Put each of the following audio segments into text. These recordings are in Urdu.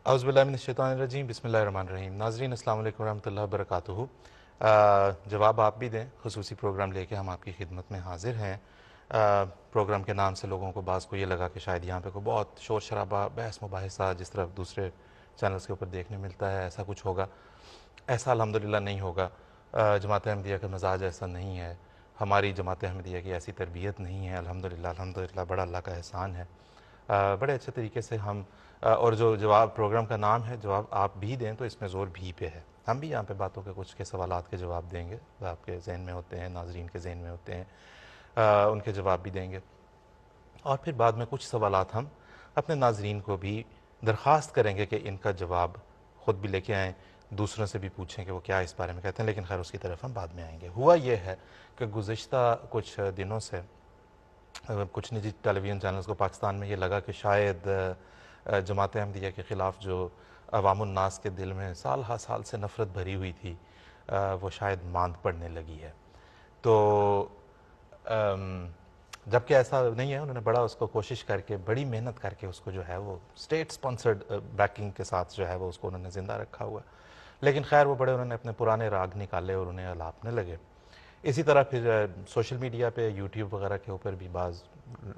اعوذ باللہ من الشیطان الرجیم، بسم اللہ الرحمن الرحیم۔ ناظرین السلام علیکم ورحمۃ اللہ وبرکاتہ۔ جواب آپ بھی دیں، خصوصی پروگرام لے کے ہم آپ کی خدمت میں حاضر ہیں۔ پروگرام کے نام سے لوگوں کو بعض کو یہ لگا کہ شاید یہاں پہ کوئی بہت شور شرابہ، بحث مباحثہ جس طرح دوسرے چینلز کے اوپر دیکھنے ملتا ہے ایسا کچھ ہوگا۔ ایسا الحمدللہ نہیں ہوگا۔ جماعت احمدیہ کا مزاج ایسا نہیں ہے، ہماری جماعت احمدیہ کی ایسی تربیت نہیں ہے۔ الحمدللہ بڑا اللہ کا احسان ہے۔ بڑے اچھے طریقے سے ہم اور جو جواب پروگرام کا نام ہے جواب آپ بھی دیں، تو اس میں زور بھی پہ ہے۔ ہم بھی یہاں پہ باتوں کے کچھ کے سوالات کے جواب دیں گے، آپ کے ذہن میں ہوتے ہیں، ناظرین کے ذہن میں ہوتے ہیں، ان کے جواب بھی دیں گے۔ اور پھر بعد میں کچھ سوالات ہم اپنے ناظرین کو بھی درخواست کریں گے کہ ان کا جواب خود بھی لے کے آئیں، دوسروں سے بھی پوچھیں کہ وہ کیا اس بارے میں کہتے ہیں، لیکن خیر اس کی طرف ہم بعد میں آئیں گے۔ ہوا یہ ہے کہ گزشتہ کچھ دنوں سے کچھ نجی ٹیلی ویژن چینلز کو پاکستان میں یہ لگا کہ شاید جماعت احمدیہ کے خلاف جو عوام الناس کے دل میں سال ہا سال سے نفرت بھری ہوئی تھی، وہ شاید ماند پڑنے لگی ہے۔ تو جبکہ ایسا نہیں ہے، انہوں نے بڑا اس کو کوشش کر کے، بڑی محنت کر کے اس کو جو ہے وہ اسٹیٹ سپانسرڈ بیکنگ کے ساتھ جو ہے وہ اس کو انہوں نے زندہ رکھا ہوا ہے۔ لیکن خیر وہ بڑے انہوں نے اپنے پرانے راگ نکالے اور انہیں الاپنے لگے۔ اسی طرح پھر سوشل میڈیا پہ یوٹیوب وغیرہ کے اوپر بھی بعض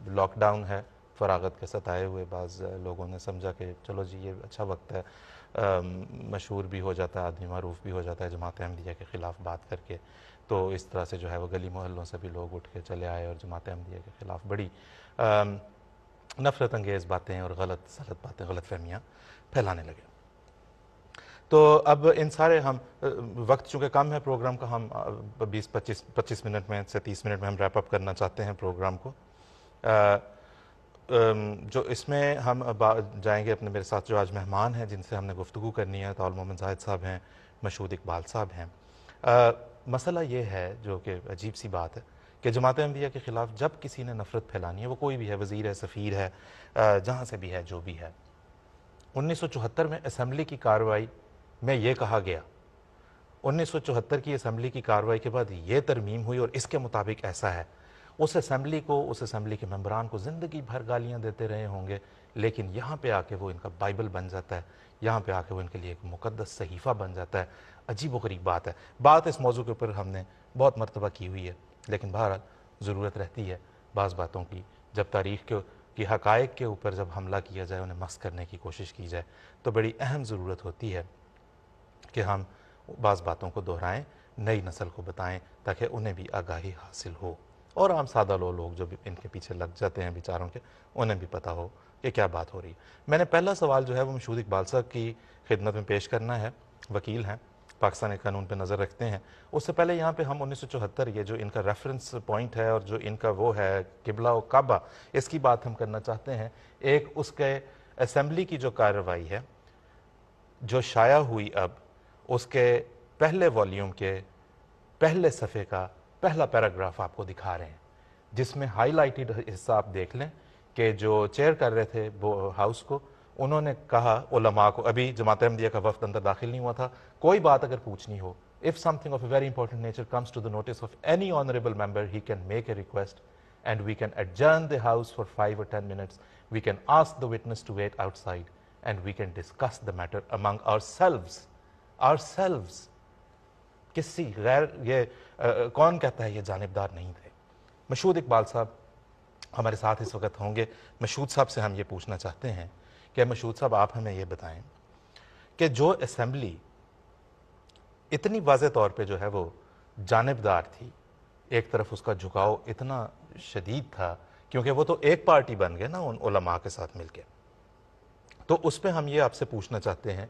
لاک ڈاؤن ہے، فراغت کے ستائے ہوئے بعض لوگوں نے سمجھا کہ چلو جی یہ اچھا وقت ہے، مشہور بھی ہو جاتا ہے آدمی، معروف بھی ہو جاتا ہے جماعت احمدیہ کے خلاف بات کر کے۔ تو اس طرح سے جو ہے وہ گلی محلوں سے بھی لوگ اٹھ کے چلے آئے اور جماعت احمدیہ کے خلاف بڑی نفرت انگیز باتیں اور غلط باتیں، غلط فہمیاں پھیلانے لگے۔ تو اب ان سارے ہم وقت چونکہ کم ہے پروگرام کا، ہم 25 منٹ میں سے 30 منٹ میں ہم ریپ اپ کرنا چاہتے ہیں پروگرام کو۔ جو اس میں ہم جائیں گے اپنے، میرے ساتھ جو آج مہمان ہیں جن سے ہم نے گفتگو کرنی ہے، طاول محمد زاہد صاحب ہیں، مشہود اقبال صاحب ہیں۔ مسئلہ یہ ہے جو کہ عجیب سی بات ہے کہ جماعت احمدیہ کے خلاف جب کسی نے نفرت پھیلانی ہے، وہ کوئی بھی ہے، وزیر ہے، سفیر ہے، جہاں سے بھی ہے، جو بھی ہے۔ 1974 میں اسمبلی کی کارروائی میں یہ کہا گیا، 1974 کی اسمبلی کی کارروائی کے بعد یہ ترمیم ہوئی اور اس کے مطابق ایسا ہے۔ اس اسمبلی کو، اس اسمبلی کے ممبران کو زندگی بھر گالیاں دیتے رہے ہوں گے، لیکن یہاں پہ آ کے وہ ان کا بائبل بن جاتا ہے، یہاں پہ آ کے وہ ان کے لیے ایک مقدس صحیفہ بن جاتا ہے۔ عجیب و غریب بات ہے۔ بات اس موضوع کے اوپر ہم نے بہت مرتبہ کی ہوئی ہے، لیکن بہرحال ضرورت رہتی ہے بعض باتوں کی، جب تاریخ کی حقائق کے اوپر جب حملہ کیا جائے، انہیں مسخ کرنے کی کوشش کی جائے، تو بڑی اہم ضرورت ہوتی ہے کہ ہم بعض باتوں کو دہرائیں، نئی نسل کو بتائیں، تاکہ انہیں بھی آگاہی حاصل ہو، اور عام سادہ لوگ جو بھی ان کے پیچھے لگ جاتے ہیں بیچاروں کے، انہیں بھی پتہ ہو کہ کیا بات ہو رہی ہے۔ میں نے پہلا سوال جو ہے وہ مشہود اقبال صاحب کی خدمت میں پیش کرنا ہے، وکیل ہیں، پاکستانی قانون پہ نظر رکھتے ہیں۔ اس سے پہلے یہاں پہ ہم 1974 یہ جو ان کا ریفرنس پوائنٹ ہے اور جو ان کا وہ ہے قبلہ و کعبہ، اس کی بات ہم کرنا چاہتے ہیں۔ ایک اس کے اسمبلی کی جو کارروائی ہے جو شائع ہوئی، اب اس کے پہلے والیوم کے پہلے صفحے کا پہلا پیراگراف آپ کو دکھا رہے ہیں، جس میں ہائی لائٹڈ حصہ آپ دیکھ لیں کہ جو چیئر کر رہے تھے ہاؤس کو، انہوں نے کہا علماء کو، ابھی جماعت احمدیہ کا وفد اندر داخل نہیں ہوا تھا، کوئی بات اگر پوچھنی ہو، if something of a very important nature comes to the notice of any honorable member, he can make a request and we can adjourn the house for 5 or 10 minutes. We can ask the witness to wait outside and we can discuss the matter among ourselves. کسی غیر، یہ کون کہتا ہے یہ جانبدار نہیں تھے؟ مشہود اقبال صاحب ہمارے ساتھ اس وقت ہوں گے۔ مشہود صاحب سے ہم یہ پوچھنا چاہتے ہیں کہ مشہود صاحب آپ ہمیں یہ بتائیں کہ جو اسمبلی اتنی واضح طور پہ جو ہے وہ جانبدار تھی، ایک طرف اس کا جھکاؤ اتنا شدید تھا، کیونکہ وہ تو ایک پارٹی بن گئے نا ان علماء کے ساتھ مل کے، تو اس پہ ہم یہ آپ سے پوچھنا چاہتے ہیں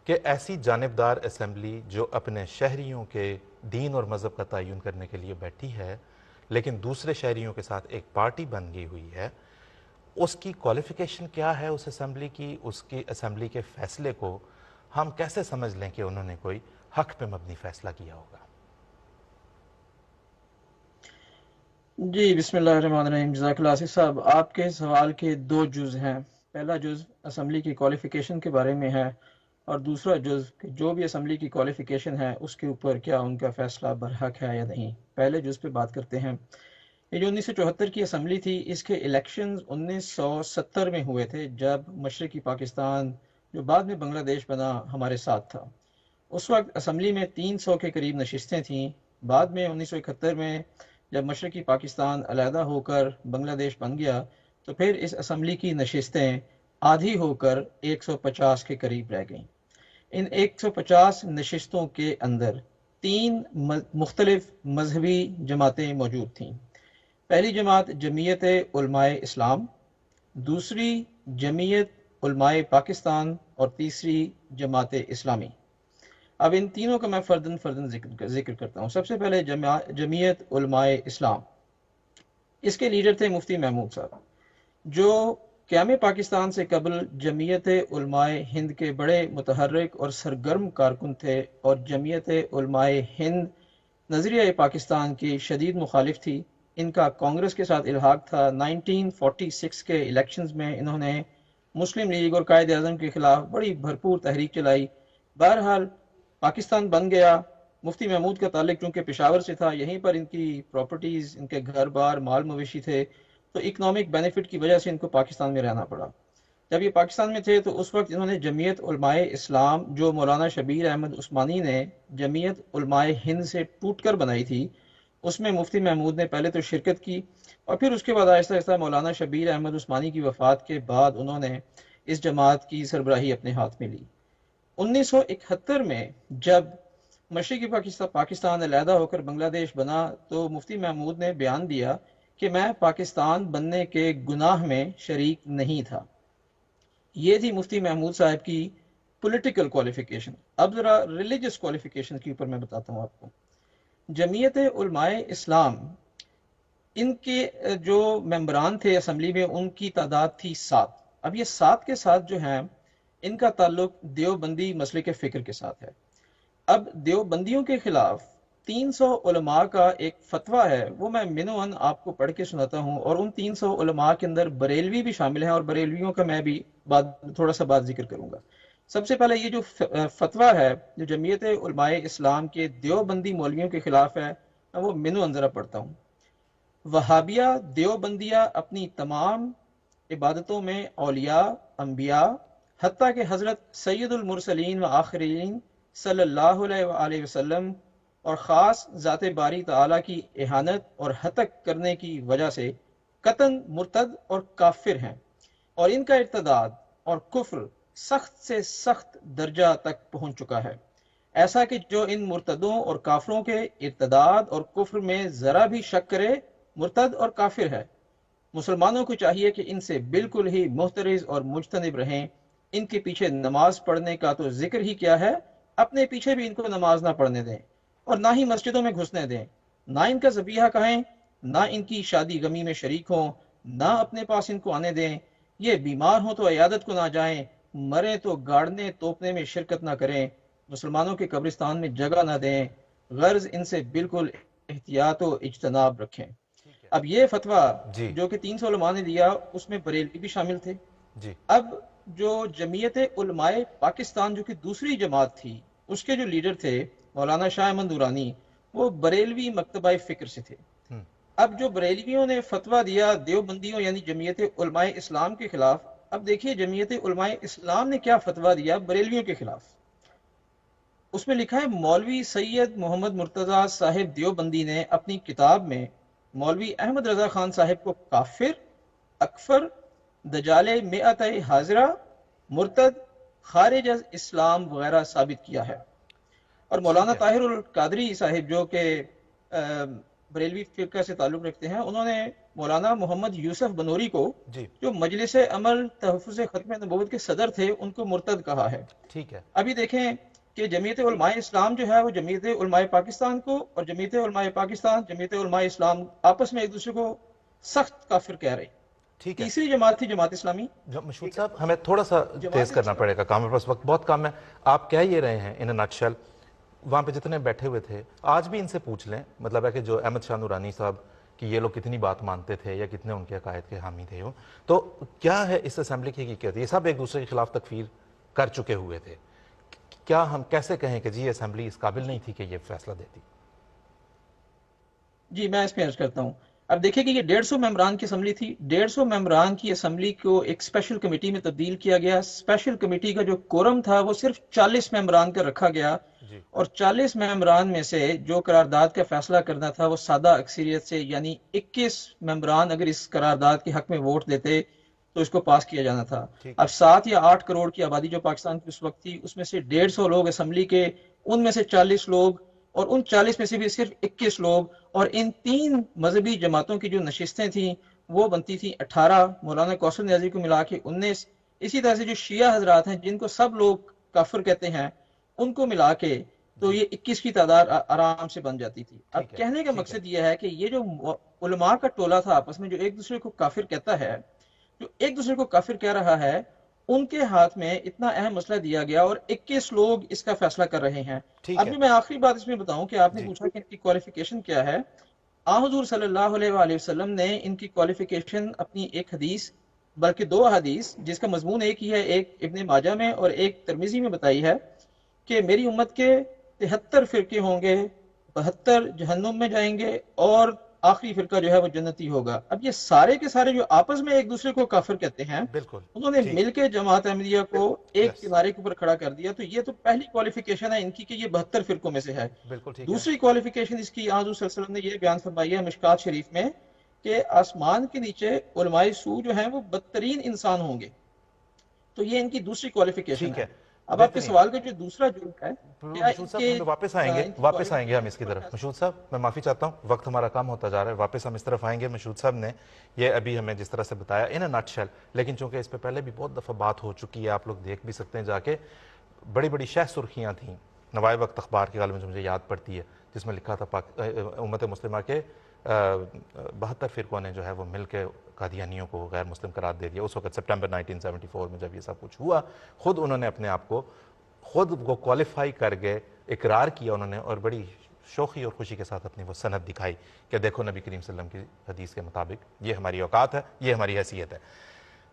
کہ ایسی جانبدار اسمبلی جو اپنے شہریوں کے دین اور مذہب کا تعین کرنے کے لیے بیٹھی ہے، لیکن دوسرے شہریوں کے ساتھ ایک پارٹی بن گئی ہوئی ہے، اس کی کوالیفیکیشن کیا ہے اس اسمبلی کی؟ اس کی اسمبلی کے فیصلے کو ہم کیسے سمجھ لیں کہ انہوں نے کوئی حق پہ مبنی فیصلہ کیا ہوگا؟ جی بسم اللہ الرحمن الرحیم۔ جزاک اللہ آصف صاحب، آپ کے سوال کے دو جز ہیں۔ پہلا جز اسمبلی کی کوالیفیکیشن کے بارے میں ہے، اور دوسرا جز کہ جو بھی اسمبلی کی کوالیفیکیشن ہے اس کے اوپر کیا ان کا فیصلہ برحق ہے یا نہیں۔ پہلے جز پہ بات کرتے ہیں۔ یہ جو 1974 کی اسمبلی تھی، اس کے الیکشنز 1970 میں ہوئے تھے، جب مشرقی پاکستان جو بعد میں بنگلہ دیش بنا ہمارے ساتھ تھا۔ اس وقت اسمبلی میں 300 کے قریب نشستیں تھیں۔ بعد میں 1971 میں جب مشرقی پاکستان علیحدہ ہو کر بنگلہ دیش بن گیا تو پھر اس اسمبلی کی نشستیں آدھی ہو کر 150 کے قریب رہ گئیں۔ ان 150 نشستوں کے اندر 3 مختلف مذہبی جماعتیں موجود تھیں۔ پہلی جماعت جمعیت علماء اسلام، دوسری جمعیت علماء پاکستان اور تیسری جماعت اسلامی۔ اب ان تینوں کا میں فردن ذکر کرتا ہوں۔ سب سے پہلے جمعیت علماء اسلام، اس کے لیڈر تھے مفتی محمود صاحب، جو قیام پاکستان سے قبل جمعیت علماء ہند کے بڑے متحرک اور سرگرم کارکن تھے، اور جمعیت علماء ہند نظریہ پاکستان کی شدید مخالف تھی۔ ان کا کانگریس کے ساتھ الحاق تھا۔ 1946 کے الیکشنز میں انہوں نے مسلم لیگ اور قائد اعظم کے خلاف بڑی بھرپور تحریک چلائی۔ بہرحال پاکستان بن گیا۔ مفتی محمود کا تعلق چونکہ پشاور سے تھا، یہیں پر ان کی پراپرٹیز، ان کے گھر بار، مال مویشی تھے، تو اکنامک بینیفٹ کی وجہ سے ان کو پاکستان میں رہنا پڑا۔ جب یہ پاکستان میں تھے تو اس وقت انہوں نے جمعیت علماء اسلام، جو مولانا شبیر احمد عثمانی نے جمعیت علماء ہند سے ٹوٹ کر بنائی تھی، اس میں مفتی محمود نے پہلے تو شرکت کی، اور پھر اس کے بعد آہستہ آہستہ مولانا شبیر احمد عثمانی کی وفات کے بعد انہوں نے اس جماعت کی سربراہی اپنے ہاتھ میں لی۔ 1971 میں جب مشرقی پاکستان علیحدہ ہو کر بنگلہ دیش بنا تو مفتی محمود نے بیان دیا کہ میں پاکستان بننے کے گناہ میں شریک نہیں تھا۔ یہ تھی مفتی محمود صاحب کی پولیٹیکل کوالیفیکیشن۔ اب ذرا ریلیجس کوالیفیکیشن کے اوپر میں بتاتا ہوں آپ کو۔ جمعیت علماء اسلام، ان کے جو ممبران تھے اسمبلی میں، ان کی تعداد تھی 7۔ اب یہ 7 کے ساتھ جو ہیں، ان کا تعلق دیوبندی مسلک فکر کے ساتھ ہے۔ اب دیوبندیوں کے خلاف 300 علماء کا ایک فتویٰ ہے، وہ میں منوان آپ کو پڑھ کے سناتا ہوں، اور ان 300 علماء کے اندر بریلوی بھی شامل ہیں، اور بریلویوں کا میں بھی تھوڑا سا بات ذکر کروں گا۔ سب سے پہلے یہ جو فتویٰ ہے جو جمعیت علماء اسلام کے دیوبندی مولویوں کے خلاف ہے، میں وہ منوان ذرا پڑھتا ہوں۔ وہابیہ دیوبندیہ اپنی تمام عبادتوں میں اولیاء، انبیاء، حتیٰ کہ حضرت سید المرسلین و آخرین صلی اللہ علیہ وآلہ وسلم اور خاص ذات باری تعالیٰ کی اہانت اور ہتک کرنے کی وجہ سے قطعاً مرتد اور کافر ہیں، اور ان کا ارتداد اور کفر سخت سے سخت درجہ تک پہنچ چکا ہے، ایسا کہ جو ان مرتدوں اور کافروں کے ارتداد اور کفر میں ذرا بھی شک کرے، مرتد اور کافر ہے۔ مسلمانوں کو چاہیے کہ ان سے بالکل ہی محترز اور مجتنب رہیں۔ ان کے پیچھے نماز پڑھنے کا تو ذکر ہی کیا ہے، اپنے پیچھے بھی ان کو نماز نہ پڑھنے دیں، اور نہ ہی مسجدوں میں گھسنے دیں، نہ ان کا ذبیحہ کہیں، نہ ان کی شادی غمی میں شریک ہوں، نہ اپنے پاس ان کو آنے دیں۔ یہ بیمار ہوں تو عیادت کو نہ جائیں، مرے تو گاڑنے توپنے میں شرکت نہ کریں، مسلمانوں کے قبرستان میں جگہ نہ دیں، غرض ان سے بالکل احتیاط و اجتناب رکھیں۔ اب یہ فتویٰ جی جو کہ 300 علماء نے دیا، اس میں بریلوی بھی شامل تھے۔ جی اب جو جمعیت علماء پاکستان جو کہ دوسری جماعت تھی، اس کے جو لیڈر تھے مولانا شاہ احمد نورانی، وہ بریلوی مکتبہ فکر سے تھے۔ اب جو بریلویوں نے فتویٰ دیا دیوبندیوں یعنی جمعیت علماء اسلام کے خلاف، اب دیکھیے جمعیت علماء اسلام نے کیا فتویٰ دیا بریلویوں کے خلاف۔ اس میں لکھا ہے مولوی سید محمد مرتضیٰ صاحب دیوبندی نے اپنی کتاب میں مولوی احمد رضا خان صاحب کو کافر، اکفر، دجال مئت حاضرہ، مرتد، خارج از اسلام وغیرہ ثابت کیا ہے۔ اور مولانا طاہر القادری صاحب جو کہ بریلوی فرقہ سے تعلق رکھتے ہیں، انہوں نے مولانا محمد یوسف بنوری کو جو مجلس عمل تحفظ ختم نبوت کے صدر تھے، ان کو مرتد کہا ہے۔ ٹھیک ہے، ابھی دیکھیں کہ جمعیت علماء اسلام جو ہے وہ جمعیت علماء پاکستان کو اور جمعیت علماء پاکستان جمعیت علماء اسلام آپس میں ایک دوسرے کو سخت کافر کہہ رہے۔ ٹھیک ہے۔ تیسری جماعت تھی جماعت اسلامی۔ مشہود صاحب ہمیں تھوڑا سا تیز کرنا پڑے گا، کام پاس وقت بہت کم ہے۔ آپ کہہ یہ رہے ہیں ان نٹشل، وہاں پہ جتنے بیٹھے ہوئے تھے آج بھی ان سے پوچھ لیں، مطلب ہے کہ جو احمد شاہ نورانی صاحب کہ یہ لوگ کتنی بات مانتے تھے یا کتنے ان کے عقائد کے حامی تھے، تو کیا ہے اس اسمبلی کی حقیقت؟ یہ سب ایک دوسرے کے خلاف تکفیر کر چکے ہوئے تھے، کیا ہم کیسے کہیں کہ جی یہ اسمبلی اس قابل نہیں تھی کہ یہ فیصلہ دیتی؟ جی میں اس پہ عرض کرتا ہوں۔ اب دیکھیں کہ یہ 150 ممبران کی اسمبلی تھی، 150 ممبران کی اسمبلی کو ایک اسپیشل کمیٹی میں تبدیل کیا گیا، اسپیشل کمیٹی کا جو کورم تھا وہ صرف 40 ممبران کا رکھا گیا، جی اور 40 ممبران میں سے جو قرارداد کا فیصلہ کرنا تھا وہ سادہ اکثریت سے، یعنی 21 ممبران اگر اس قرارداد کے حق میں ووٹ دیتے تو اس کو پاس کیا جانا تھا۔ ٹھیک اب ہے 7 یا 8 کروڑ کی آبادی جو پاکستان کی اس وقت تھی، اس میں سے 150 لوگ اسمبلی کے، ان میں سے 40 لوگ، اور ان 40 میں سے بھی صرف 21 لوگ، اور ان 3 مذہبی جماعتوں کی جو نشستیں تھیں وہ بنتی تھیں 18، مولانا کوثر نیازی کو ملا کے 19، اسی طرح سے جو شیعہ حضرات ہیں جن کو سب لوگ کافر کہتے ہیں ان کو ملا کے تو جی یہ 21 کی تعداد آرام سے بن جاتی تھی۔ اب ٹھیک ہے کہنے کا ٹھیک ہے مقصد یہ ہے کہ یہ جو علماء کا ٹولہ تھا آپس میں جو ایک دوسرے کو کافر کہتا ہے، جو ایک دوسرے کو کافر کہہ رہا ہے، ان کے ہاتھ میں اتنا اہم مسئلہ دیا گیا اور 21 لوگ اس کا فیصلہ کر رہے ہیں۔ ٹھیک ہے ابھی میں آخری بات اس میں بتاؤں کہ آپ نے جی پوچھا کہ ان کی کوالیفیکیشن کیا ہے۔ حضور صلی اللہ علیہ وآلہ وسلم نے ان کی کوالیفیکیشن اپنی ایک حدیث، بلکہ 2 حدیث جس کا مضمون ایک ہی ہے، ایک ابن ماجہ میں اور ایک ترمذی میں بتائی ہے کہ میری امت کے 73 فرقے ہوں گے، 72 جہنم میں جائیں گے اور آخری فرقہ جو ہے وہ جنتی ہوگا۔ اب یہ سارے کے سارے جو آپس میں ایک دوسرے کو کافر کہتے ہیں، بالکل انہوں نے ٹھیک مل کے جماعت احمدیہ کو ایک یس کنارے کے اوپر کھڑا کر دیا، تو یہ تو پہلی کوالیفیکیشن ہے ان کی کہ یہ 72 فرقوں میں سے ہے۔ بالکل ٹھیک ہے دوسری کوالیفیکیشن اس کی حضور صلی اللہ علیہ وسلم نے یہ بیان فرمائی ہے مشکات شریف میں کہ آسمان کے نیچے علماء سو جو ہیں وہ بدترین انسان ہوں گے، تو یہ ان کی دوسری کوالیفیکیشن ٹھیک ہے۔ ہے اب آپ کے بہترین سوال کا جو دوسرا جرم ہے، کیا ان مشہور صاحب کے ہم واپس آئیں گے ان کی واپس آئیں گے ہم کوالیفیکیشن اس کی پر طرف۔ ہے؟ مشہور صاحب میں معافی چاہتا ہوں، وقت ہمارا کم ہوتا جا رہا ہے، واپس ہم اس طرف آئیں گے۔ مشہور صاحب نے یہ ابھی ہمیں جس طرح سے بتایا ان اے نٹ شیل، لیکن چونکہ اس پہ پہلے بھی بہت دفعہ بات ہو چکی ہے، آپ لوگ دیکھ بھی سکتے ہیں جا کے، بڑی بڑی شہ سرخیاں تھیں نوائے وقت اخبار کے غالباً مجھے یاد پڑتی ہے، جس میں لکھا تھا امت مسلمہ کے 72 فرقوں نے جو ہے وہ مل کے قادیانیوں کو غیر مسلم قرار دے دیا۔ اس وقت سپٹمبر 1974 میں جب یہ سب کچھ ہوا، خود انہوں نے اپنے آپ کو خود وہ کوالیفائی کر گئے، اقرار کیا انہوں نے، اور بڑی شوخی اور خوشی کے ساتھ اپنی وہ سند دکھائی کہ دیکھو نبی کریم صلی اللہ علیہ وسلم کی حدیث کے مطابق یہ ہماری اوقات ہے، یہ ہماری حیثیت ہے۔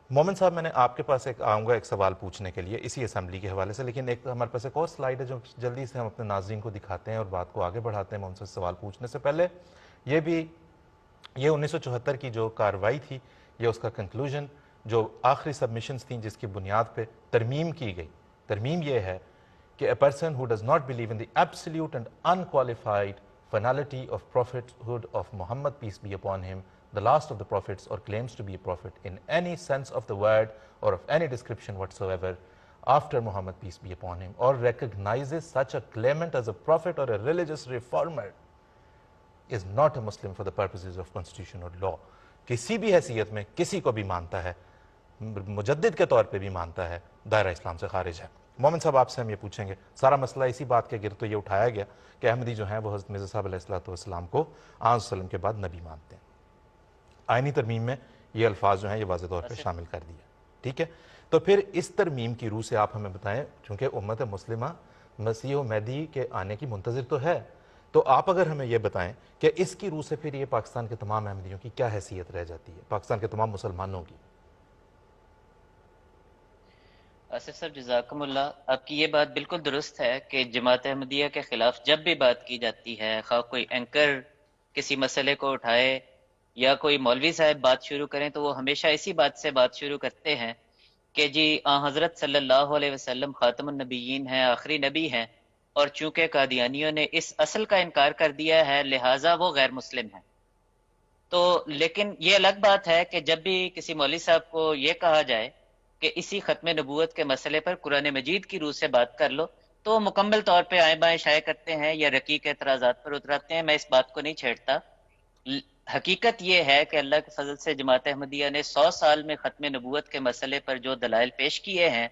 مومن صاحب میں نے آپ کے پاس آؤں گا ایک سوال پوچھنے کے لیے اسی اسمبلی کے حوالے سے، لیکن ایک ہمارے پاس ایک اور سلائیڈ ہے جو جلدی سے ہم اپنے ناظرین کو دکھاتے ہیں اور بات کو آگے بڑھاتے ہیں۔ مومن صاحب سوال پوچھنے سے پہلے یہ 1974 کی جو کارروائی تھی، یہ اس کا کنکلوژن جو آخری سبمیشنز تھیں جس کی بنیاد پہ ترمیم کی گئی، ترمیم یہ ہے کہ a person who does not believe in the absolute and unqualified finality of prophethood of Muhammad, peace be upon him, the last of the prophets, or claims to be a prophet in any sense of the word or of any description whatsoever after Muhammad, peace be upon him, or recognizes such a claimant as a prophet or a religious reformer is not a Muslim for the purposes of constitution or law. کسی بھی حیثیت میں کسی کو بھی مانتا ہے، مجدد کے طور پہ بھی مانتا ہے، دائرہ اسلام سے خارج ہے۔ مومن صاحب آپ سے ہم یہ پوچھیں گے، سارا مسئلہ اسی بات کے گرد تو یہ اٹھایا گیا کہ احمدی جو ہیں وہ حضرت مرزا صاحب علیہ السلام کو آن وسلم کے بعد نبی مانتے ہیں۔ آئینی ترمیم میں یہ الفاظ جو ہیں یہ واضح طور پہ شامل کر دیا، ٹھیک ہے؟ تو پھر اس ترمیم کی روح سے آپ ہمیں بتائیں، چونکہ امت مسلمہ مسیح و مہدی کے آنے کی منتظر تو ہے، تو آپ اگر ہمیں یہ بتائیں کہ اس کی روح سے پھر یہ پاکستان کے تمام احمدیوں کی کیا حیثیت رہ جاتی ہے، پاکستان کے تمام مسلمانوں کی؟ آصف صاحب جزاکم اللہ، آپ کی یہ بات بالکل درست ہے کہ جماعت احمدیہ کے خلاف جب بھی بات کی جاتی ہے، خواہ کوئی اینکر کسی مسئلے کو اٹھائے یا کوئی مولوی صاحب بات شروع کریں، تو وہ ہمیشہ اسی بات سے بات شروع کرتے ہیں کہ جی حضرت صلی اللہ علیہ وسلم خاتم النبیین ہیں، آخری نبی ہیں، اور چونکہ قادیانیوں نے اس اصل کا انکار کر دیا ہے لہٰذا وہ غیر مسلم ہیں۔ تو لیکن یہ الگ بات ہے کہ جب بھی کسی مولوی صاحب کو یہ کہا جائے کہ اسی ختم نبوت کے مسئلے پر قرآن مجید کی روح سے بات کر لو، تو وہ مکمل طور پہ آئیں بائیں شائع کرتے ہیں یا رقیق اعتراضات پر اتراتے ہیں۔ میں اس بات کو نہیں چھیڑتا، حقیقت یہ ہے کہ اللہ کے فضل سے جماعت احمدیہ نے 100 سال میں ختم نبوت کے مسئلے پر جو دلائل پیش کیے ہیں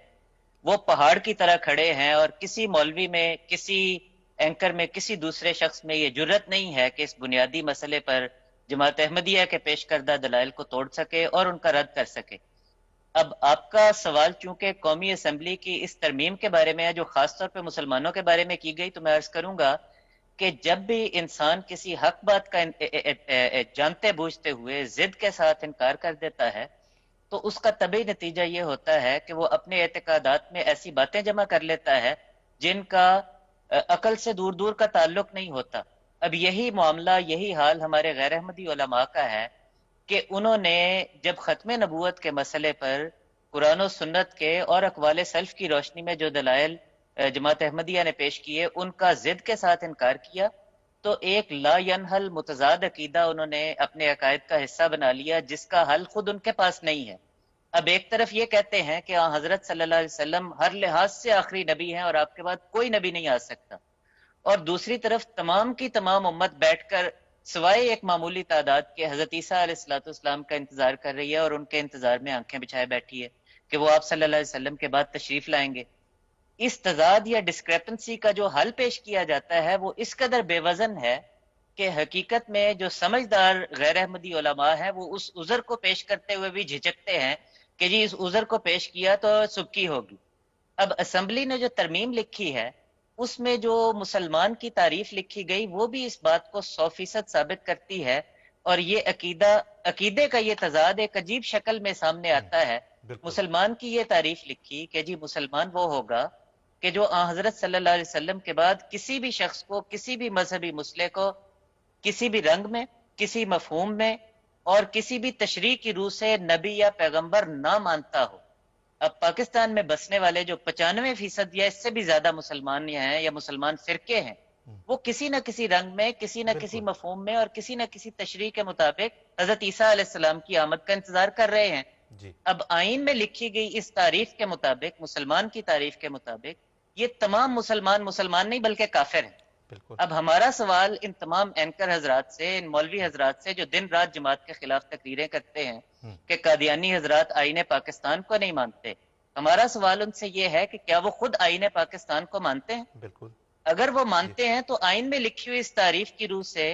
وہ پہاڑ کی طرح کھڑے ہیں، اور کسی مولوی میں، کسی اینکر میں، کسی دوسرے شخص میں یہ جرت نہیں ہے کہ اس بنیادی مسئلے پر جماعت احمدیہ کے پیش کردہ دلائل کو توڑ سکے اور ان کا رد کر سکے۔ اب آپ کا سوال چونکہ قومی اسمبلی کی اس ترمیم کے بارے میں ہے جو خاص طور پہ مسلمانوں کے بارے میں کی گئی، تو میں عرض کروں گا کہ جب بھی انسان کسی حق بات کا جانتے بوجھتے ہوئے ضد کے ساتھ انکار کر دیتا ہے تو اس کا طبعی نتیجہ یہ ہوتا ہے کہ وہ اپنے اعتقادات میں ایسی باتیں جمع کر لیتا ہے جن کا عقل سے دور دور کا تعلق نہیں ہوتا۔ اب یہی معاملہ یہی حال ہمارے غیر احمدی علماء کا ہے کہ انہوں نے جب ختم نبوت کے مسئلے پر قرآن و سنت کے اور اقوال سلف کی روشنی میں جو دلائل جماعت احمدیہ نے پیش کیے ان کا ضد کے ساتھ انکار کیا تو ایک لا ینحل متضاد عقیدہ انہوں نے اپنے عقائد کا حصہ بنا لیا جس کا حل خود ان کے پاس نہیں ہے۔ اب ایک طرف یہ کہتے ہیں کہ حضرت صلی اللہ علیہ وسلم ہر لحاظ سے آخری نبی ہیں اور آپ کے بعد کوئی نبی نہیں آ سکتا، اور دوسری طرف تمام کی تمام امت بیٹھ کر سوائے ایک معمولی تعداد کے حضرت عیسیٰ علیہ الصلوۃ والسلام کا انتظار کر رہی ہے اور ان کے انتظار میں آنکھیں بچھائے بیٹھی ہے کہ وہ آپ صلی اللہ علیہ وسلم کے بعد تشریف لائیں گے۔ اس تضاد یا ڈسکریپنسی کا جو حل پیش کیا جاتا ہے وہ اس قدر بے وزن ہے کہ حقیقت میں جو سمجھدار غیر احمدی علماء ہیں وہ اس عذر کو پیش کرتے ہوئے بھی جھجکتے ہیں کہ جی اس عذر کو پیش کیا تو سبکی ہوگی۔ اب اسمبلی نے جو ترمیم لکھی ہے اس میں جو مسلمان کی تعریف لکھی گئی وہ بھی اس بات کو 100% ثابت کرتی ہے، اور یہ عقیدے کا یہ تضاد ایک عجیب شکل میں سامنے آتا ہے۔ مسلمان کی یہ تعریف لکھی کہ جی مسلمان وہ ہوگا کہ جو حضرت صلی اللہ علیہ وسلم کے بعد کسی بھی شخص کو، کسی بھی مذہبی مسئلے کو کسی بھی رنگ میں، کسی مفہوم میں اور کسی بھی تشریح کی روح سے نبی یا پیغمبر نہ مانتا ہو۔ اب پاکستان میں بسنے والے جو 95% یا اس سے بھی زیادہ مسلمان ہیں یا مسلمان فرقے ہیں، وہ کسی نہ کسی رنگ میں، کسی نہ کسی مفہوم میں اور کسی نہ کسی تشریح کے مطابق حضرت عیسیٰ علیہ السلام کی آمد کا انتظار کر رہے ہیں۔ اب آئین میں لکھی گئی اس تعریف کے مطابق، مسلمان کی تعریف کے مطابق، یہ تمام مسلمان نہیں بلکہ کافر ہیں۔ اب ہمارا سوال ان تمام اینکر حضرات سے، ان مولوی حضرات سے جو دن رات جماعت کے خلاف تقریریں کرتے ہیں کہ قادیانی حضرات آئین پاکستان کو نہیں مانتے، ہمارا سوال ان سے یہ ہے کہ کیا وہ خود آئین پاکستان کو مانتے ہیں؟ بالکل، اگر وہ مانتے ہیں تو آئین میں لکھی ہوئی اس تعریف کی روح سے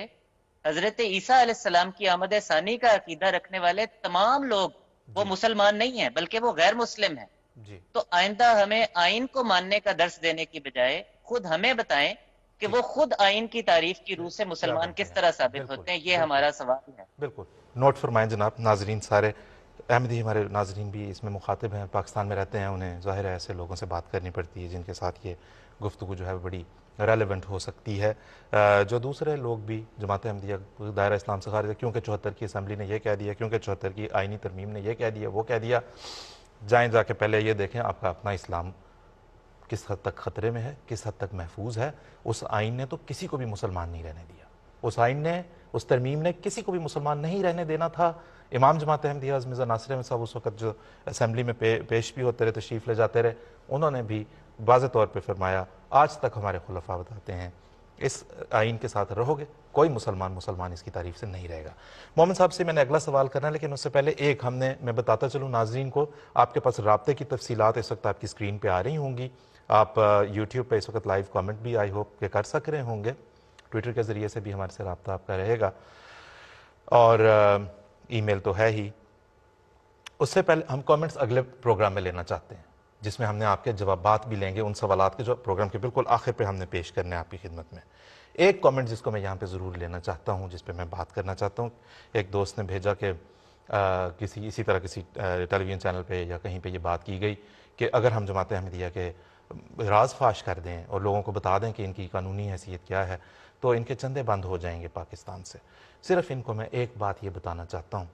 حضرت عیسیٰ علیہ السلام کی آمد ثانی کا عقیدہ رکھنے والے تمام لوگ وہ مسلمان نہیں ہیں بلکہ وہ غیر مسلم ہیں۔ تو آئندہ ہمیں آئین کو ماننے کا درس دینے کی بجائے خود ہمیں بتائیں کہ وہ خود آئین کی تعریف کی روح سے مسلمان کس طرح ثابت ہوتے ہیں۔ یہ ہمارا سوال ہے۔ بالکل نوٹ فرمائیں جناب۔ ناظرین سارے احمدی ہمارے ناظرین بھی اس میں مخاطب ہیں، پاکستان میں رہتے ہیں، انہیں ظاہر ہے ایسے لوگوں سے بات کرنی پڑتی ہے جن کے ساتھ یہ گفتگو جو ہے بڑی ریلیونٹ ہو سکتی ہے۔ جو دوسرے لوگ بھی جماعت احمدیہ دائرہ اسلام سے خارج ہے، کیونکہ 74 کی اسمبلی نے یہ کہہ دیا، کیونکہ 74 کی آئینی ترمیم نے یہ کہہ دیا، وہ کہہ دیا، جائیں جا کے پہلے یہ دیکھیں آپ کا اپنا اسلام کس حد تک خطرے میں ہے، کس حد تک محفوظ ہے۔ اس آئین نے تو کسی کو بھی مسلمان نہیں رہنے دیا، اس آئین نے، اس ترمیم نے کسی کو بھی مسلمان نہیں رہنے دینا تھا۔ امام جماعت احمدیہ حضرت مرزا ناصر احمد صاحب اس وقت جو اسمبلی میں پیش بھی ہوتے رہے، تشریف لے جاتے رہے، انہوں نے بھی واضح طور پہ فرمایا، آج تک ہمارے خلفاء بتاتے ہیں اس آئین کے ساتھ رہو گے کوئی مسلمان اس کی تعریف سے نہیں رہے گا۔ محمد صاحب سے میں نے اگلا سوال کرنا ہے، لیکن اس سے پہلے ایک میں بتاتا چلوں ناظرین کو، آپ کے پاس رابطے کی تفصیلات اس وقت آپ کی اسکرین پہ آ رہی ہوں گی۔ آپ یوٹیوب پہ اس وقت لائیو کامنٹ بھی آئی ہوپ کہ کر سک رہے ہوں گے، ٹویٹر کے ذریعے سے بھی ہمارے سے رابطہ آپ کا رہے گا، اور ای میل تو ہے ہی۔ اس سے پہلے ہم کامنٹس اگلے پروگرام میں لینا چاہتے ہیں، جس میں ہم نے آپ کے جوابات بھی لیں گے ان سوالات کے جو پروگرام کے بالکل آخر پہ ہم نے پیش کرنے ہیں آپ کی خدمت میں۔ ایک کامنٹ جس کو میں یہاں پہ ضرور لینا چاہتا ہوں، جس پہ میں بات کرنا چاہتا ہوں، ایک دوست نے بھیجا کہ اسی طرح کسی ٹیلی ویژن چینل پہ یا کہیں پہ یہ بات کی گئی کہ اگر ہم جماعت احمدیہ کے راز فاش کر دیں اور لوگوں کو بتا دیں کہ ان کی قانونی حیثیت کیا ہے تو ان کے چندے بند ہو جائیں گے پاکستان سے۔ صرف ان کو میں ایک بات یہ بتانا چاہتا ہوں،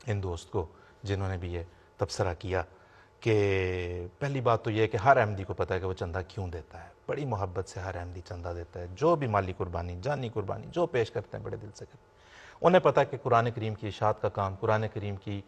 ان دوست کو جنہوں نے بھی یہ تبصرہ کیا، کہ پہلی بات تو یہ ہے کہ ہر احمدی کو پتہ ہے کہ وہ چندہ کیوں دیتا ہے، بڑی محبت سے ہر احمدی چندہ دیتا ہے، جو بھی مالی قربانی، جانی قربانی جو پیش کرتے ہیں بڑے دل سے کرتے ہیں۔ انہیں پتہ ہے کہ قرآن کریم کی اشاعت کا کام، قرآن کریم کی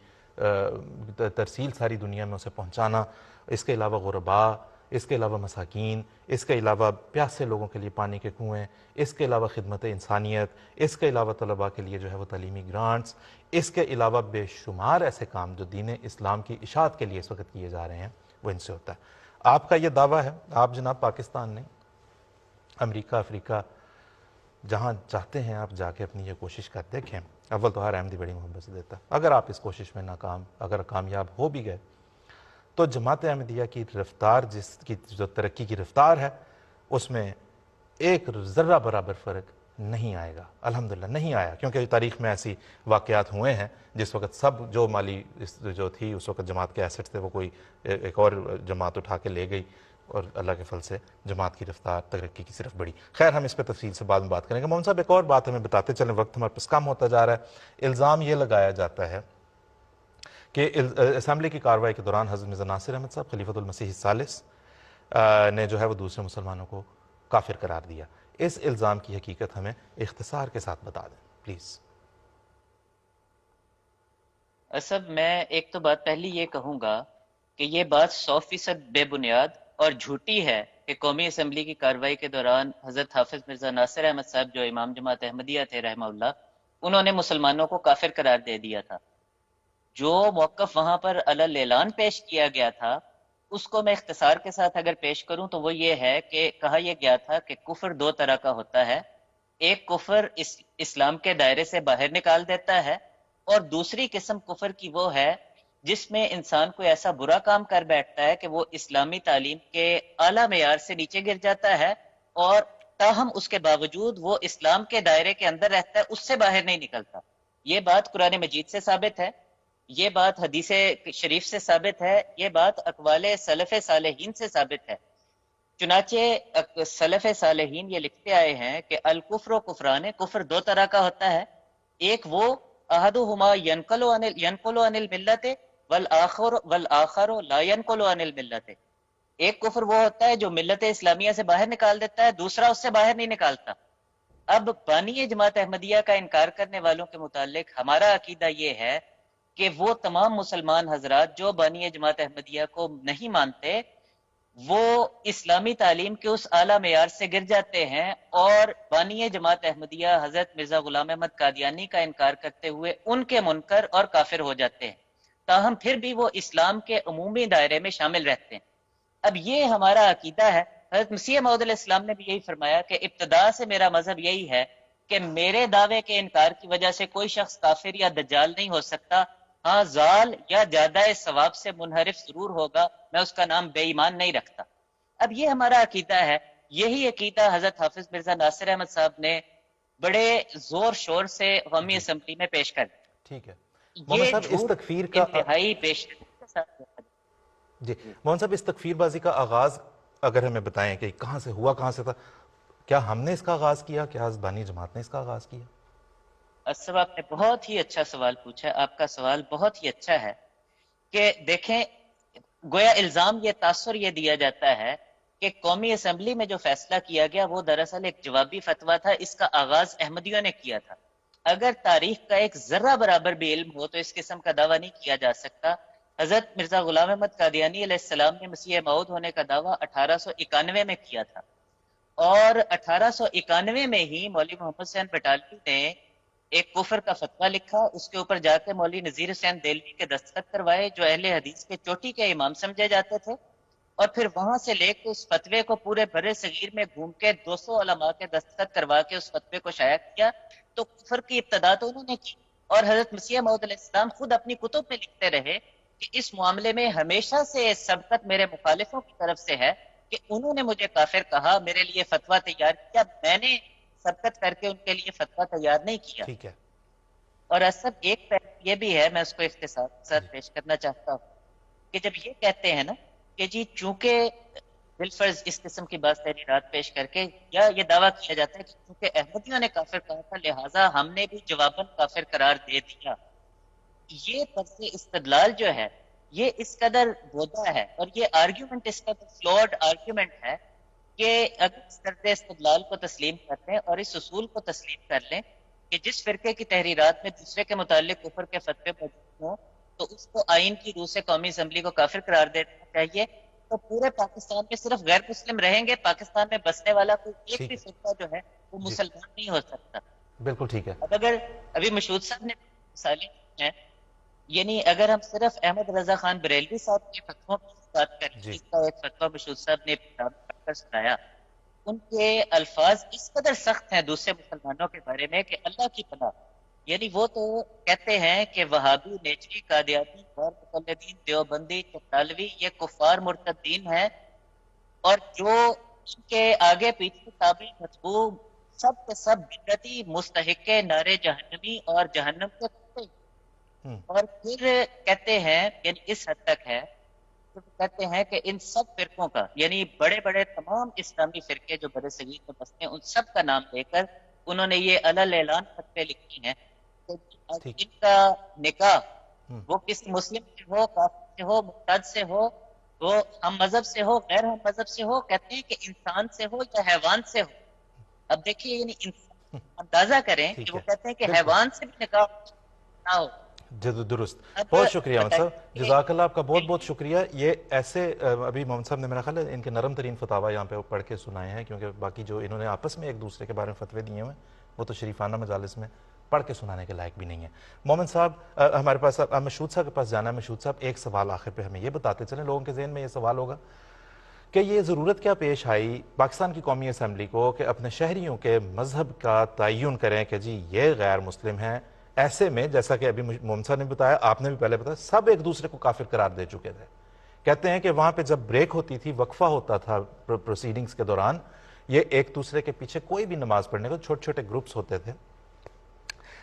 ترسیل ساری دنیا میں اسے پہنچانا، اس کے علاوہ غرباء، اس کے علاوہ مساکین، اس کے علاوہ پیاسے لوگوں کے لیے پانی کے کنویں، اس کے علاوہ خدمت انسانیت، اس کے علاوہ طلباء کے لیے جو ہے وہ تعلیمی گرانٹس، اس کے علاوہ بے شمار ایسے کام جو دین اسلام کی اشاعت کے لیے اس وقت کیے جا رہے ہیں، وہ ان سے ہوتا ہے۔ آپ کا یہ دعویٰ ہے، آپ جناب پاکستان نہیں، امریکہ، افریقہ، جہاں چاہتے ہیں آپ جا کے اپنی یہ کوشش کر دیکھیں۔ اول تو ہر احمدی بڑی محبت سے دیتا ہے، اگر آپ اس کوشش میں اگر کامیاب ہو بھی گئے تو جماعت احمدیہ کی رفتار، جس کی جو ترقی کی رفتار ہے، اس میں ایک ذرہ برابر فرق نہیں آئے گا، الحمدللہ نہیں آیا، کیونکہ تاریخ میں ایسی واقعات ہوئے ہیں جس وقت سب جو مالی جو تھی اس وقت جماعت کے ایسٹ تھے وہ کوئی ایک اور جماعت اٹھا کے لے گئی، اور اللہ کے فضل سے جماعت کی رفتار ترقی کی صرف بڑی. خیر ہم اس پہ تفصیل سے بعد میں بات کریں گے. محمد صاحب ایک اور بات ہمیں بتاتے چلیں, وقت ہمارے پاس کم ہوتا جا رہا ہے. الزام یہ لگایا جاتا ہے کہ اسمبلی کی کارروائی کے دوران حضرت مرزا ناصر احمد صاحب خلیفۃ المسیح الثالث نے جو ہے وہ دوسرے مسلمانوں کو کافر قرار دیا. اس الزام کی حقیقت ہمیں اختصار کے ساتھ بتا دیں پلیز. اسب میں ایک تو بات پہلی یہ کہوں گا کہ یہ بات 100% بے بنیاد اور جھوٹی ہے کہ قومی اسمبلی کی کارروائی کے دوران حضرت حافظ مرزا ناصر احمد صاحب جو امام جماعت احمدیہ تھے رحمہ اللہ, انہوں نے مسلمانوں کو کافر قرار دے دیا تھا. جو موقف وہاں پر علی اعلان پیش کیا گیا تھا اس کو میں اختصار کے ساتھ اگر پیش کروں تو وہ یہ ہے کہ کہا یہ گیا تھا کہ کفر دو طرح کا ہوتا ہے. ایک کفر اسلام کے دائرے سے باہر نکال دیتا ہے, اور دوسری قسم کفر کی وہ ہے جس میں انسان کوئی ایسا برا کام کر بیٹھتا ہے کہ وہ اسلامی تعلیم کے اعلیٰ معیار سے نیچے گر جاتا ہے, اور تاہم اس کے باوجود وہ اسلام کے دائرے کے اندر رہتا ہے, اس سے باہر نہیں نکلتا. یہ بات قرآن مجید سے ثابت ہے, یہ بات حدیث شریف سے ثابت ہے, یہ بات اقوال سلف صالحین سے ثابت ہے. چنانچہ سلف صالحین یہ لکھتے آئے ہیں کہ الکفر و کفران, کفر دو طرح کا ہوتا ہے. ایک وہ احدہما ینقل عن الملت والآخر لا ینقل عن الملت. ایک کفر وہ ہوتا ہے جو ملت اسلامیہ سے باہر نکال دیتا ہے, دوسرا اس سے باہر نہیں نکالتا. اب بانی جماعت احمدیہ کا انکار کرنے والوں کے متعلق ہمارا عقیدہ یہ ہے کہ وہ تمام مسلمان حضرات جو بانی جماعت احمدیہ کو نہیں مانتے وہ اسلامی تعلیم کے اس اعلیٰ معیار سے گر جاتے ہیں, اور بانی جماعت احمدیہ حضرت مرزا غلام احمد قادیانی کا انکار کرتے ہوئے ان کے منکر اور کافر ہو جاتے ہیں, تاہم پھر بھی وہ اسلام کے عمومی دائرے میں شامل رہتے ہیں. اب یہ ہمارا عقیدہ ہے. حضرت مسیح موعود علیہ السلام نے بھی یہی فرمایا کہ ابتدا سے میرا مذہب یہی ہے کہ میرے دعوے کے انکار کی وجہ سے کوئی شخص کافر یا دجال نہیں ہو سکتا. ہاں زال یا زیادہ ثواب سے منحرف ضرور ہوگا, میں اس کا نام بے ایمان نہیں رکھتا. اب یہ ہمارا عقیدہ ہے. یہی عقیدہ حضرت حافظ مرزا ناصر احمد صاحب نے بڑے زور شور سے قومی اسمبلی میں پیش کر دیا. ٹھیک ہے محمد صاحب, اس تکفیر کا انتہائی پیش جی محمد صاحب, اس تکفیر بازی کا آغاز اگر ہمیں بتائیں کہ کہاں سے ہوا, کہاں سے تھا, کیا ہم نے اس کا آغاز کیا, کیا بانی جماعت نے اس کا آغاز کیا؟ اسب آپ نے بہت ہی اچھا سوال پوچھا ہے. آپ کا سوال بہت ہی اچھا ہے کہ دیکھیں گویا الزام یہ تاثر یہ دیا جاتا ہے کہ قومی اسمبلی میں جو فیصلہ کیا گیا وہ دراصل ایک جوابی فتویٰ تھا, اس کا آغاز احمدیوں نے کیا تھا. اگر تاریخ کا ایک ذرہ برابر بھی علم ہو تو اس قسم کا دعویٰ نہیں کیا جا سکتا. حضرت مرزا غلام احمد قادیانی علیہ السلام نے مسیح موعود ہونے کا دعویٰ 1891 میں کیا تھا, اور 1891 میں ہی مولوی محمد حسین بٹالوی نے ایک کفر کا فتویٰ لکھا. اس کے اوپر جا کے مولوی نذیر حسین دہلوی کے دستخط کروائے جو اہل حدیث کے چوٹی کے امام سمجھے جاتے تھے, اور پھر وہاں سے لے کے اس فتوے کو پورے برے صغیر میں گھوم کے 200 علماء کے دستخط کروا کے اس فتوے کو شائع کیا. تو کفر کی ابتدا تو انہوں نے کی, اور حضرت مسیح موعود علیہ السلام خود اپنی کتب میں لکھتے رہے کہ اس معاملے میں ہمیشہ سے سبقت میرے مخالفوں کی طرف سے ہے کہ انہوں نے مجھے کافر کہا, میرے لیے فتویٰ تیار کیا, میں نے سبقت کر کے ان کے لیے فتویٰ تیار نہیں کیا. ٹھیک ہے. اور اصل ایک پہلو یہ بھی ہے, میں اس کو اختصار کے ساتھ پیش کرنا چاہتا ہوں کہ جب یہ کہتے ہیں نا کہ جی چونکہ بالفرض اس قسم کی بات تحریرات پیش کر کے یا یہ دعویٰ کیا جاتا ہے کہ چونکہ احمدیوں نے کافر کہا تھا لہٰذا ہم نے بھی جواباً کافر قرار دے دیا. یہ طرز استدلال جو ہے یہ اس قدر بودا ہے, اور یہ آرگیومنٹ اس قدر فلوڈ آرگیومنٹ ہے کہ اگر اس طرز استدلال کو تسلیم کر لیں اور اس اصول کو تسلیم کر لیں کہ جس فرقے کی تحریرات میں دوسرے کے متعلق کفر کے فتوے موجود ہوں تو اس کو آئین کی روح سے قومی اسمبلی کو کافر قرار دینا چاہیے, تو پورے پاکستان میں صرف غیر مسلم رہیں گے, پاکستان میں بسنے والا کوئی ایک بھی فرقہ جو ہے وہ مسلمان نہیں ہو سکتا. بالکل ٹھیک ہے. اب اگر ابھی مشہود صاحب نے مثالیں ہیں, یعنی اگر ہم صرف احمد رضا خان بریلوی صاحب کے فتووں کی بات کریں جس کا ایک فتویٰ مشہود صاحب نے کر سنایا, ان کے الفاظ اس قدر سخت ہیں دوسرے مسلمانوں کے بارے میں کہ اللہ کی پناہ. یعنی وہ تو کہتے ہیں کہ وہابی, نیچوی, قادیانی, غیر مقلدین, دیوبندی, چٹالوی یہ کفار مرتدین ہیں, اور جو ان کے آگے پیچھے تابع مطبوع سب کے سب بدعتی مستحق نارے جہنمی اور جہنم کے کتے. اور پھر کہتے ہیں یعنی اس حد تک ہے تو کہتے ہیں کہ ان سب فرقوں کا، یعنی بڑے بڑے تمام اسلامی فرقے جو برِ صغیر میں بستے ہیں، ان سب کا نام لے کر انہوں نے یہ علل اعلان فتوے لکھی ہیں کہ ٹھیک. جن کا نکاح وہ کسی مسلم سے ہو، کافر سے ہو، مرتد سے ہو، وہ ہم مذہب سے ہو، غیر ہم مذہب سے ہو، کہتے ہیں کہ انسان سے ہو یا حیوان سے ہو. اب دیکھیے یعنی اندازہ کریں کہ ٹھیک وہ ہے، کہتے ہیں کہ بالکل حیوان سے بھی نکاح نہ ہو. درست. اب بہت شکریہ محمد صاحب، بتائیے جزاک اللہ آپ کا بہت بہت شکریہ. یہ ایسے ابھی محمد صاحب نے میرا خیال ہے ان کے نرم ترین فتاوی یہاں پہ پڑھ کے سنائے ہیں، کیونکہ باقی جو انہوں نے آپس میں ایک دوسرے کے بارے میں فتوے دیے ہوئے ہیں وہ تو شریفانہ مجالس میں پڑھ کے سنانے کے لائق بھی نہیں ہے. محمد صاحب ہمارے پاس مشہود صاحب کے پاس جانا ہے. مشہود صاحب ایک سوال آخر پہ ہمیں یہ بتاتے چلیں، لوگوں کے ذہن میں یہ سوال ہوگا کہ یہ ضرورت کیا پیش آئی پاکستان کی قومی اسمبلی کو کہ اپنے شہریوں کے مذہب کا تعین کریں کہ جی یہ غیر مسلم ہیں. ایسے میں جیسا کہ ابھی محمد صاحب نے بتایا، آپ نے بھی پہلے بتایا، سب ایک دوسرے کو کافر قرار دے چکے تھے. کہتے ہیں کہ وہاں پہ جب بریک ہوتی تھی، وقفہ ہوتا تھا پروسیڈنگز کے دوران، یہ ایک دوسرے کے پیچھے کوئی بھی نماز پڑھنے کو چھوٹے چھوٹے گروپس ہوتے تھے.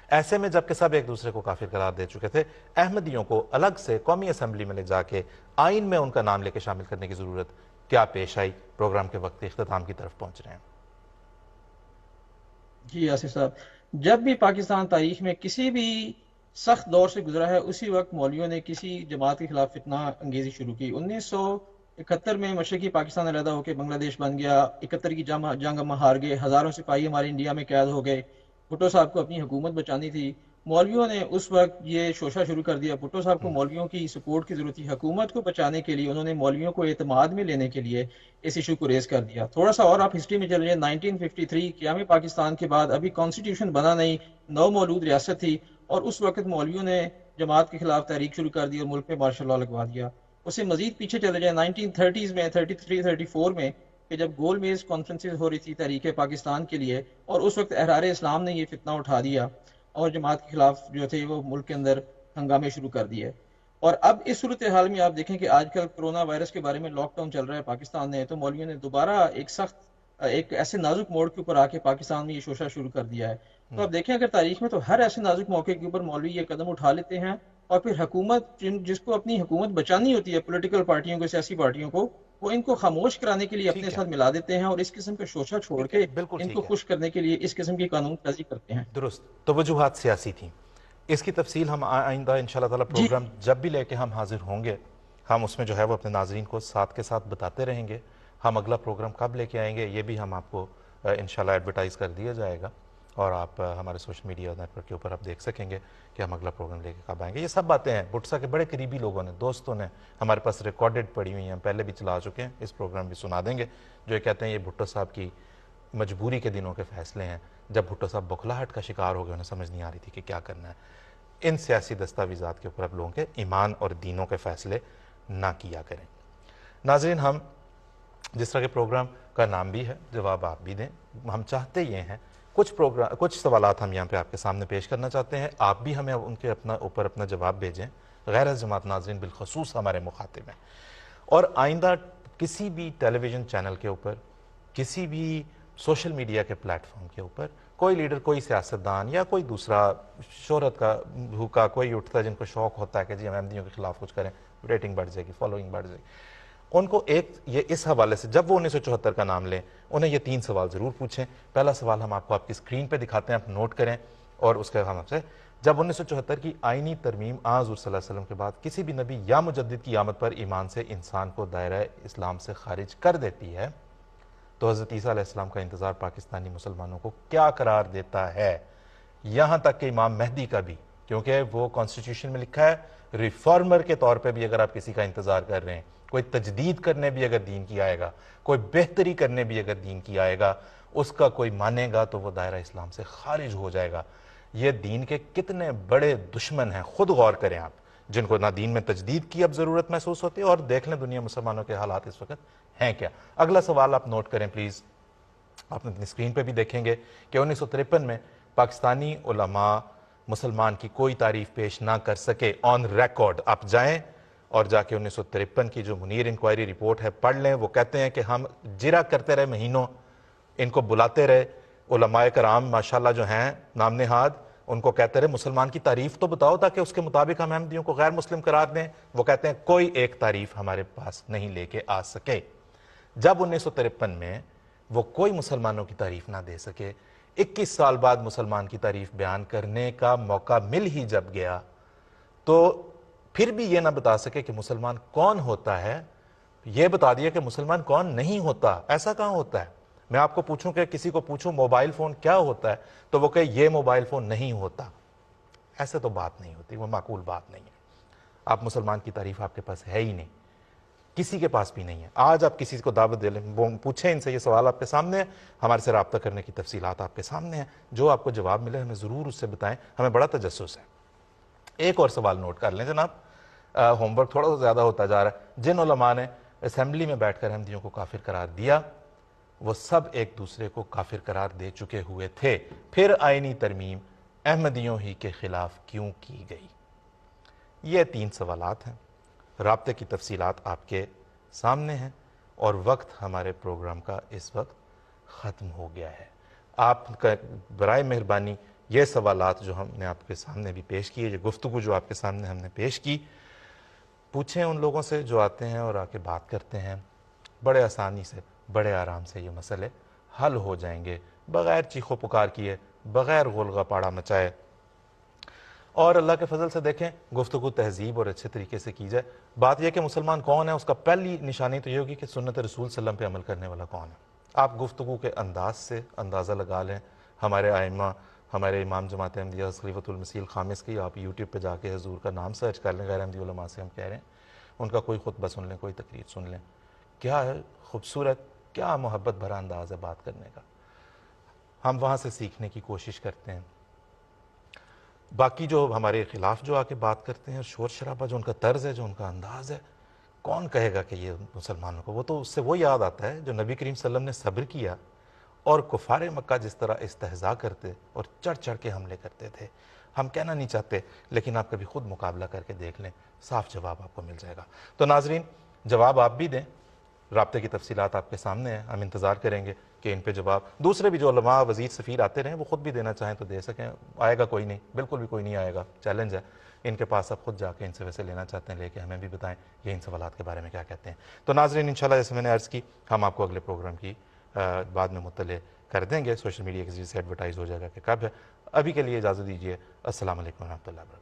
ایسے میں جب کہ سب ایک دوسرے کو کافر قرار دے چکے تھے، احمدیوں کو الگ سے قومی اسمبلی میں لے جا کے آئین میں ان کا نام لے کے شامل کرنے کی ضرورت کیا پیش آئی؟ پروگرام کے وقت اختتام کی طرف پہنچ رہے ہیں. جی آصف صاحب، جب بھی پاکستان تاریخ میں کسی بھی سخت دور سے گزرا ہے، اسی وقت مولویوں نے کسی جماعت کے خلاف فتنہ انگیزی شروع کی. 1971 میں مشرقی پاکستان علیحدہ ہو کے بنگلہ دیش بن گیا. 71 کی جنگ ہم ہار گئے، ہزاروں سپاہی ہمارے انڈیا میں قید ہو گئے. بھٹو صاحب کو اپنی حکومت بچانی تھی. مولویوں نے اس وقت یہ شوشہ شروع کر دیا. بھٹو صاحب کو مولویوں کی سپورٹ کی ضرورت تھی. حکومت کو بچانے کے لیے انہوں نے مولویوں کو اعتماد میں لینے کے لیے اس ایشو کو ریز کر دیا. تھوڑا سا اور آپ ہسٹری میں چل رہے ہیں، 1953 قیام پاکستان کے بعد ابھی کانسٹیٹیوشن بنا نہیں، نو مولود ریاست تھی، اور اس وقت مولویوں نے جماعت کے خلاف تحریک شروع کر دی اور ملک میں مارشل لاء لگوا دیا. اس سے مزید پیچھے چلے جائیں 1930s میں، 33 34 میں، کہ جب گول میز کانفرنسز ہو رہی تھی تحریک پاکستان کے لیے، اور اس وقت احرار اسلام نے یہ فتنہ اٹھا دیا اور جماعت کے خلاف جو تھے وہ ملک کے اندر ہنگامے شروع کر دیے. اور اب اس صورتحال میں آپ دیکھیں کہ آج کل کرونا وائرس کے بارے میں لاک ڈاؤن چل رہا ہے پاکستان نے، تو مولویوں نے دوبارہ ایک ایسے نازک موڑ کے اوپر آ کے پاکستان میں یہ شوشہ شروع کر دیا ہے. تو آپ دیکھیں اگر تاریخ میں تو ہر ایسے نازک موقع کے اوپر مولوی یہ قدم اٹھا لیتے ہیں، اور پھر حکومت جس کو اپنی حکومت بچانی ہوتی ہے، پولیٹیکل پارٹیوں کو، سیاسی پارٹیوں کو، وہ ان کو خاموش کرانے کے لیے اپنے ٹھیک ہے، ساتھ ملا دیتے ہیں اور اس قسم کا شوشہ چھوڑ کے بالکل ان کو ٹھیک ہے، خوش کرنے کے لیے اس قسم کی قانون سازی کرتے ہیں. درست. تو وجوہات سیاسی تھیں. اس کی تفصیل ہم آئندہ انشاءاللہ تعالی جی پروگرام جب بھی لے کے ہم حاضر ہوں گے، ہم اس میں جو ہے وہ اپنے ناظرین کو ساتھ کے ساتھ بتاتے رہیں گے. ہم اگلا پروگرام کب لے کے آئیں گے یہ بھی ہم آپ کو انشاءاللہ ایڈورٹائز کر دیا جائے گا، اور آپ ہمارے سوشل میڈیا نیٹ ورک کے اوپر آپ دیکھ سکیں گے کہ ہم اگلا پروگرام لے کے کب آئیں گے. یہ سب باتیں ہیں بھٹو صاحب کے بڑے قریبی لوگوں نے، دوستوں نے ہمارے پاس ریکارڈڈ پڑی ہوئی ہیں، پہلے بھی چلا چکے ہیں، اس پروگرام بھی سنا دیں گے، جو یہ کہتے ہیں یہ بھٹو صاحب کی مجبوری کے دنوں کے فیصلے ہیں، جب بھٹو صاحب بخلاہٹ کا شکار ہو گئے، انہیں سمجھ نہیں آ رہی تھی کہ کیا کرنا ہے. ان سیاسی دستاویزات کے اوپر اب لوگوں کے ایمان اور دینوں کے فیصلے نہ کیا کریں. ناظرین، ہم جس طرح کے پروگرام کا نام بھی ہے، جواب آپ بھی دیں، ہم چاہتے یہ ہیں کچھ سوالات ہم یہاں پہ آپ کے سامنے پیش کرنا چاہتے ہیں، آپ بھی ہمیں ان کے اوپر اپنا جواب بھیجیں. غیر از جماعت ناظرین بالخصوص ہمارے مخاطب ہیں، اور آئندہ کسی بھی ٹیلی ویژن چینل کے اوپر، کسی بھی سوشل میڈیا کے پلیٹ فارم کے اوپر کوئی لیڈر، کوئی سیاستدان یا کوئی دوسرا شہرت کا بھوکا کوئی اٹھتا ہے جن کو شوق ہوتا ہے کہ جی ہم احمدیوں کے خلاف کچھ کریں، ریٹنگ بڑھ جائے گی، فالوئنگ بڑھ جائے گی، ان کو یہ اس حوالے سے جب وہ 1974 کا نام لیں انہیں یہ 3 سوال ضرور پوچھیں. پہلا سوال ہم آپ کو آپ کی اسکرین پہ دکھاتے ہیں، آپ نوٹ کریں، اور اس کے ہم آپ سے جب 1974 کی آئینی ترمیم حضور صلی اللہ علیہ وسلم کے بعد کسی بھی نبی یا مجدد کی آمد پر ایمان سے انسان کو دائرہ اسلام سے خارج کر دیتی ہے، تو حضرت عیسیٰ علیہ السلام کا انتظار پاکستانی مسلمانوں کو کیا قرار دیتا ہے؟ یہاں تک کہ امام مہدی کا بھی، کیونکہ وہ کانسٹیٹیوشن میں لکھا ہے ریفارمر کے طور پہ بھی اگر آپ کسی کا انتظار کر رہے ہیں، کوئی تجدید کرنے بھی اگر دین کی آئے گا، کوئی بہتری کرنے بھی اگر دین کی آئے گا، اس کا کوئی مانے گا تو وہ دائرہ اسلام سے خارج ہو جائے گا. یہ دین کے کتنے بڑے دشمن ہیں، خود غور کریں آپ، جن کو نہ دین میں تجدید کی اب ضرورت محسوس ہوتی ہے، اور دیکھ لیں دنیا مسلمانوں کے حالات اس وقت ہیں کیا. اگلا سوال آپ نوٹ کریں پلیز، آپ اپنی اسکرین پہ بھی دیکھیں گے کہ 1953 میں پاکستانی علماء مسلمان کی کوئی تعریف پیش نہ کر سکے آن ریکارڈ. آپ جائیں اور جا کے 1953 کی جو منیر انکوائری رپورٹ ہے پڑھ لیں. وہ کہتے ہیں کہ ہم جرا کرتے رہے مہینوں، ان کو بلاتے رہے، علماء کرام ماشاءاللہ جو ہیں نام نہاد، ان کو کہتے رہے مسلمان کی تعریف تو بتاؤ تاکہ اس کے مطابق ہم احمدیوں کو غیر مسلم قرار دیں. وہ کہتے ہیں کوئی ایک تعریف ہمارے پاس نہیں لے کے آ سکے. جب 1953 میں وہ کوئی مسلمانوں کی تعریف نہ دے سکے, 21 سال بعد مسلمان کی تعریف بیان کرنے کا موقع مل ہی جب گیا, تو پھر بھی یہ نہ بتا سکے کہ مسلمان کون ہوتا ہے, یہ بتا دیا کہ مسلمان کون نہیں ہوتا. ایسا کہاں ہوتا ہے؟ میں آپ کو پوچھوں کہ کسی کو پوچھوں موبائل فون کیا ہوتا ہے تو وہ کہے یہ موبائل فون نہیں ہوتا. ایسے تو بات نہیں ہوتی, وہ معقول بات نہیں ہے. آپ مسلمان کی تعریف آپ کے پاس ہے ہی نہیں, کسی کے پاس بھی نہیں ہے. آج آپ کسی کو دعوت دے لیں, وہ پوچھیں ان سے یہ سوال آپ کے سامنے ہے, ہمارے سے رابطہ کرنے کی تفصیلات آپ کے سامنے ہیں, جو آپ کو جواب ملے ہمیں ضرور اس سے بتائیں, ہمیں بڑا تجسس ہے. ایک اور سوال نوٹ کر لیں جناب, ہوم ورک تھوڑا سا زیادہ ہوتا جا رہا ہے. جن علماء نے اسمبلی میں بیٹھ کر احمدیوں کو کافر قرار دیا وہ سب ایک دوسرے کو کافر قرار دے چکے ہوئے تھے, پھر آئینی ترمیم احمدیوں ہی کے خلاف کیوں کی گئی؟ یہ 3 سوالات ہیں. رابطے کی تفصیلات آپ کے سامنے ہیں اور وقت ہمارے پروگرام کا اس وقت ختم ہو گیا ہے. آپ کا برائے مہربانی یہ سوالات جو ہم نے آپ کے سامنے بھی پیش کیے, یہ گفتگو جو آپ کے سامنے ہم نے پیش کی, پوچھیں ان لوگوں سے جو آتے ہیں اور آ کے بات کرتے ہیں. بڑے آسانی سے, بڑے آرام سے یہ مسئلے حل ہو جائیں گے, بغیر چیخو پکار کیے, بغیر غلغہ پاڑا مچائے. اور اللہ کے فضل سے دیکھیں گفتگو تہذیب اور اچھے طریقے سے کی جائے. بات یہ کہ مسلمان کون ہے, اس کا پہلی نشانی تو یہ ہوگی کہ سنت رسول صلی اللہ علیہ وسلم پہ عمل کرنے والا کون ہے. آپ گفتگو کے انداز سے اندازہ لگا لیں. ہمارے ائمہ, ہمارے امام جماعت احمدیہ خلیفۃ المسیح الخامس کی آپ یوٹیوب پہ جا کے حضور کا نام سرچ کر لیں, غیر احمدی علماء سے ہم کہہ رہے ہیں, ان کا کوئی خطبہ سن لیں, کوئی تقریر سن لیں. کیا ہے خوبصورت, کیا محبت بھرا انداز ہے بات کرنے کا. ہم وہاں سے سیکھنے کی کوشش کرتے ہیں. باقی جو ہمارے خلاف جو آ کے بات کرتے ہیں, شور شرابہ, جو ان کا طرز ہے, جو ان کا انداز ہے, کون کہے گا کہ یہ مسلمانوں کو, وہ تو اس سے وہ یاد آتا ہے جو نبی کریم صلی اللہ علیہ وسلم نے صبر کیا اور کفار مکہ جس طرح استہزاء کرتے اور چڑھ چڑھ کے حملے کرتے تھے. ہم کہنا نہیں چاہتے, لیکن آپ کبھی خود مقابلہ کر کے دیکھ لیں, صاف جواب آپ کو مل جائے گا. تو ناظرین جواب آپ بھی دیں, رابطے کی تفصیلات آپ کے سامنے ہیں, ہم انتظار کریں گے کہ ان پہ جواب دوسرے بھی جو علماء وزیر سفیر آتے رہیں وہ خود بھی دینا چاہیں تو دے سکیں. آئے گا کوئی نہیں, بالکل بھی کوئی نہیں آئے گا, چیلنج ہے ان کے پاس. آپ خود جا کے ان سے ویسے لینا چاہتے ہیں, لے کے ہمیں بھی بتائیں یہ ان سوالات کے بارے میں کیا کہتے ہیں. تو ناظرین انشاءاللہ جیسے میں نے عرض کی, ہم آپ کو اگلے پروگرام کی بعد میں مطلع کر دیں گے. سوشل میڈیا کے ذریعے سے ایڈورٹائز ہو جائے گا کہ کب ہے. ابھی کے لیے اجازت دیجیے. السلام علیکم ورحمۃ اللہ وبرکاتہ.